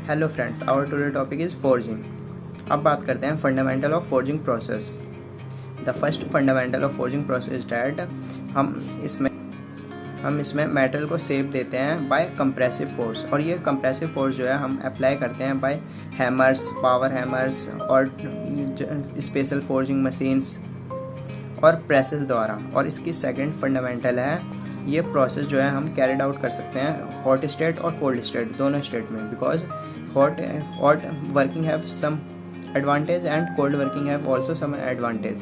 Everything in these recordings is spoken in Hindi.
Hello friends, our today topic is forging. अब बात करते हैं fundamental of forging process. The first fundamental of forging process that हम इसमें मेटल को शेप देते हैं बाय कंप्रेसिव फोर्स, और ये कंप्रेसिव फोर्स जो है हम अप्लाई करते हैं बाय हैमर्स, पावर हैमर्स और स्पेशल फोर्जिंग मशीन्स और प्रेसेस द्वारा। और इसकी सेकंड फंडामेंटल है, ये प्रोसेस जो है हम कैरिड आउट कर सकते हैं हॉट स्टेट और कोल्ड स्टेट दोनों स्टेट में, because hot working have some advantage and cold working have also some advantage.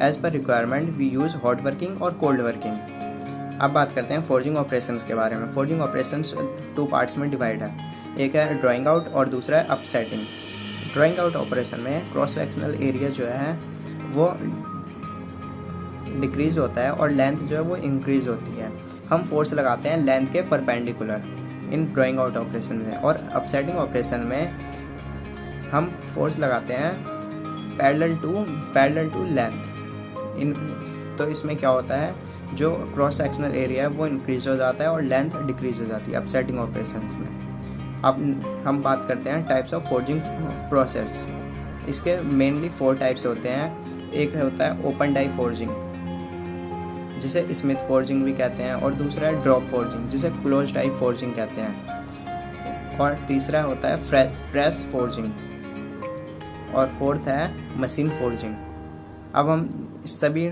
As पर requirement we use hot working और कोल्ड वर्किंग। अब बात करते हैं फोर्जिंग ऑपरेशंस के बारे में। फोर्जिंग ऑपरेशंस 2 पार्ट्स में डिवाइड है, एक है ड्राइंग आउट और दूसरा है अपसेटिंग। ड्राइंग आउट ऑपरेशन में क्रॉस सेक्शनल एरिया जो है वो डिक्रीज होता है और लेंथ जो है वो इंक्रीज होती है। हम फोर्स लगाते हैं लेंथ के परपेंडिकुलर इन ड्राइंग आउट ऑपरेशन में, और अपसेटिंग ऑपरेशन में हम फोर्स लगाते हैं पैरेलल टू लेंथ इन। तो इसमें क्या होता है, जो क्रॉस सेक्शनल एरिया है वो इंक्रीज हो जाता है और लेंथ डिक्रीज हो जाती है अपसेटिंग ऑपरेशन में। अब हम बात करते हैं टाइप्स ऑफ फोर्जिंग प्रोसेस। इसके मेनली 4 टाइप्स होते हैं। एक होता है ओपन डाई फोर्जिंग, जिसे स्मिथ फोर्जिंग भी कहते हैं, और दूसरा है ड्रॉप फोर्जिंग, जिसे क्लोज डाई फोर्जिंग कहते हैं, और तीसरा होता है प्रेस फोर्जिंग, और फोर्थ है मशीन फोर्जिंग। अब हम सभी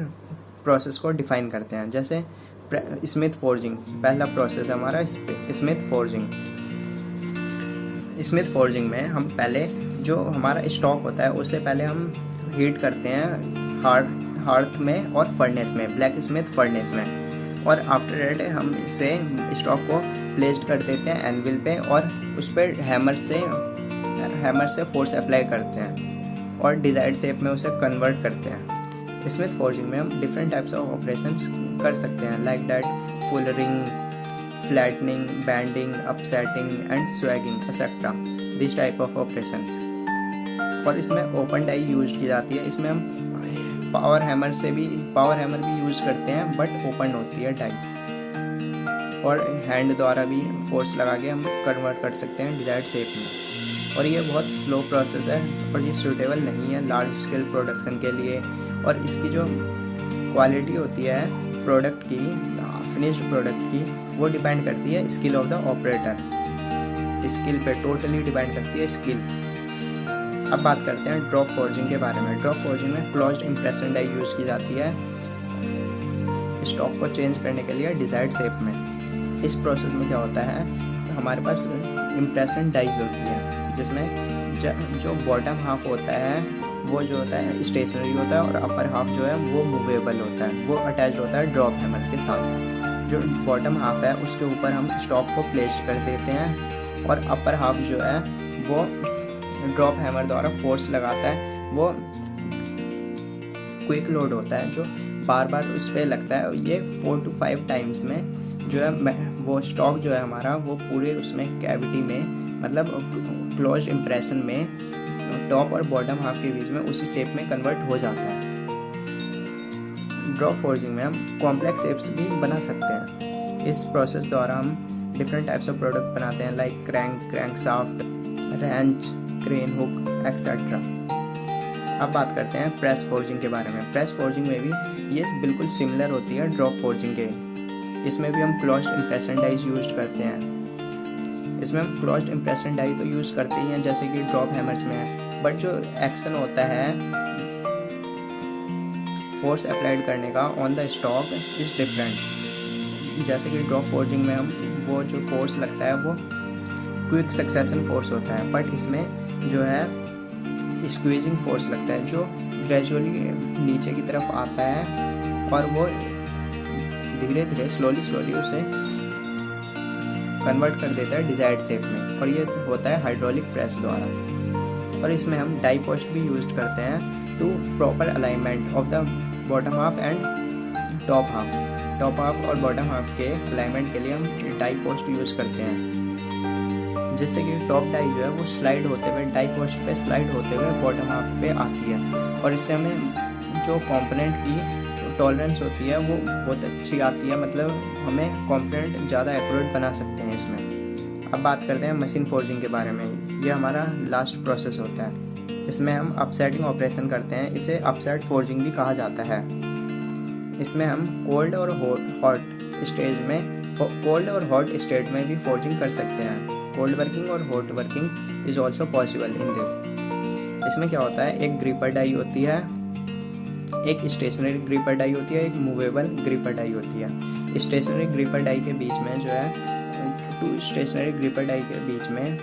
प्रोसेस को डिफाइन करते हैं। जैसे स्मिथ फोर्जिंग, पहला प्रोसेस है हमारा स्मिथ फोर्जिंग। स्मिथ फोर्जिंग में हम पहले जो हमारा स्टॉक होता है उससे पहले हम हीट करते हैं हार्थ में और फर्नेस में, ब्लैक स्मिथ फर्नेस में, और आफ्टर दैट हम इसे स्टॉक को प्लेस्ड कर देते हैं एनविल पे, और उस पर हैमर से फोर्स अप्लाई करते हैं और डिजायर्ड शेप में उसे कन्वर्ट करते हैं। स्मिथ फोर्जिंग में हम डिफरेंट टाइप्स ऑफ ऑपरेशंस कर सकते हैं, like that fullering, flattening, bending, upsetting and swaging etcetera, this type of operations. और इसमें ओपन डाई यूज की जाती है। इसमें हम पावर हैमर भी यूज करते हैं, बट ओपन होती है डाई, और हैंड द्वारा भी फोर्स लगा के हम कन्वर्ट कर सकते हैं डिजायर्ड शेप में। और ये बहुत स्लो प्रोसेस है और ये सूटेबल नहीं है लार्ज स्केल प्रोडक्शन के लिए। और इसकी जो क्वालिटी होती है प्रोडक्ट की, फिनिश्ड प्रोडक्ट की, वो डिपेंड करती है skill of the operator. Skill पे टोटली डिपेंड करती है स्किल। अब बात करते हैं ड्रॉप फोर्जिंग के बारे में। ड्रॉप फोर्जिंग में क्लोज्ड इम्प्रेशन डाई यूज की जाती है स्टॉक को चेंज करने के लिए डिजायर्ड शेप में। इस प्रोसेस में क्या होता है, हमारे पास इम्प्रेशन डाइज होती है, जिसमें जो बॉटम हाफ होता है वो जो होता है स्टेशनरी होता है, और अपर हाफ जो है वो मूवेबल होता है, वो अटैच होता है ड्रॉप हैमर के साथ। जो बॉटम हाफ है उसके ऊपर हम स्टॉक को प्लेस कर देते हैं, और अपर हाफ जो है वो ड्रॉप हैमर द्वारा फोर्स लगाता है। वो क्विक लोड होता है जो बार बार उस पर लगता है। ये 4 to 5 टाइम्स में जो है वो स्टॉक जो है हमारा वो पूरे उसमें कैविटी में, मतलब क्लोज इम्प्रेशन में टॉप और बॉटम हाफ के बीच में उसी शेप में कन्वर्ट हो जाता है। ड्रॉप फोर्जिंग में हम कॉम्प्लेक्स शेप्स भी बना सकते हैं। इस प्रोसेस द्वारा हम डिफरेंट टाइप्स ऑफ प्रोडक्ट बनाते हैं, like crank shaft, wrench, crane hook etcetera. अब बात करते हैं प्रेस फोर्जिंग के बारे में। प्रेस फोर्जिंग में भी ये बिल्कुल सिमिलर होती है ड्रॉप फोर्जिंग के। इसमें भी हम क्लोज्ड इम्प्रेशन डाइज यूज करते हैं। इसमें हम क्लोज्ड इम्प्रेशन डाई तो यूज करते ही हैं, जैसे कि ड्रॉप हैमर्स में है, बट जो एक्शन होता है फोर्स अप्लाइड करने का on the stock is different. जैसे कि ड्रॉप फोर्जिंग में हम वो जो फोर्स लगता है वो क्विक सक्सेशन फोर्स होता है, बट इसमें जो है स्क्वीजिंग फोर्स लगता है, जो ग्रेजुअली नीचे की तरफ आता है और वो धीरे धीरे स्लोली उसे कन्वर्ट कर देता है डिजायर्ड शेप में, और ये होता है हाइड्रोलिक प्रेस द्वारा। और इसमें हम डाई पोस्ट भी यूज करते हैं to proper alignment of the bottom half and top half और बॉटम हाफ के अलाइनमेंट के लिए हम डाई पोस्ट यूज करते हैं, जिससे कि टॉप डाई जो है वो स्लाइड होते हुए डाई पोस्ट पे स्लाइड होते हुए बॉटम हाफ पे आती है, और इससे हमें जो कंपोनेंट की टॉलरेंस होती है वो बहुत अच्छी आती है, मतलब हमें कंपोनेंट ज़्यादा एक्यूरेट बना सकते हैं इसमें। अब बात करते हैं मशीन फोर्जिंग के बारे में। ये हमारा लास्ट प्रोसेस होता है। इसमें हम अपसेटिंग ऑपरेशन करते हैं, इसे अपसेट फोर्जिंग भी कहा जाता है। इसमें हम कोल्ड और हॉट स्टेट में भी फोर्जिंग कर सकते हैं। कोल्ड वर्किंग और hot working is also possible in this. इसमें क्या होता है, एक ग्रिपर डाई होती है, एक स्टेशनरी ग्रिपर डाई होती है, एक मूवेबल ग्रिपर डाई होती है। स्टेशनरी ग्रिपर डाई के बीच में जो है, टू स्टेशनरी ग्रिपर डाई के बीच में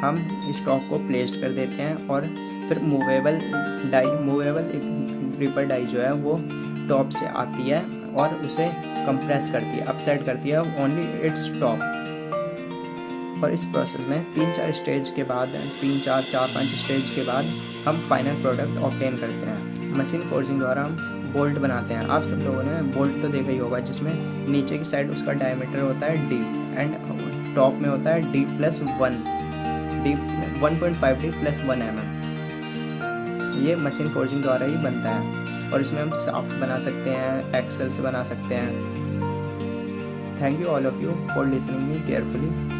हम स्टॉक को प्लेस्ड कर देते हैं और फिर मूवेबल ग्रिपर डाई जो है वो टॉप से आती है और उसे कंप्रेस करती है, अपसेट करती है ओनली इट्स टॉप। और इस प्रोसेस में 3-4 स्टेज के बाद, 4-5 स्टेज के बाद हम फाइनल प्रोडक्ट ऑब्टेन करते हैं। मशीन फोर्जिंग द्वारा हम बोल्ट बनाते हैं। आप सब लोगों ने बोल्ट तो देखा ही होगा, जिसमें नीचे की साइड उसका डायमीटर होता है d एंड टॉप में होता है d+1, 1.5d + 1 mm। ये मशीन फोर्जिंग द्वारा ही बनता है और इसमें हम शाफ्ट बना सकते हैं, एक्सेल्स बना सकते हैं। Thank you all of you for listening me carefully.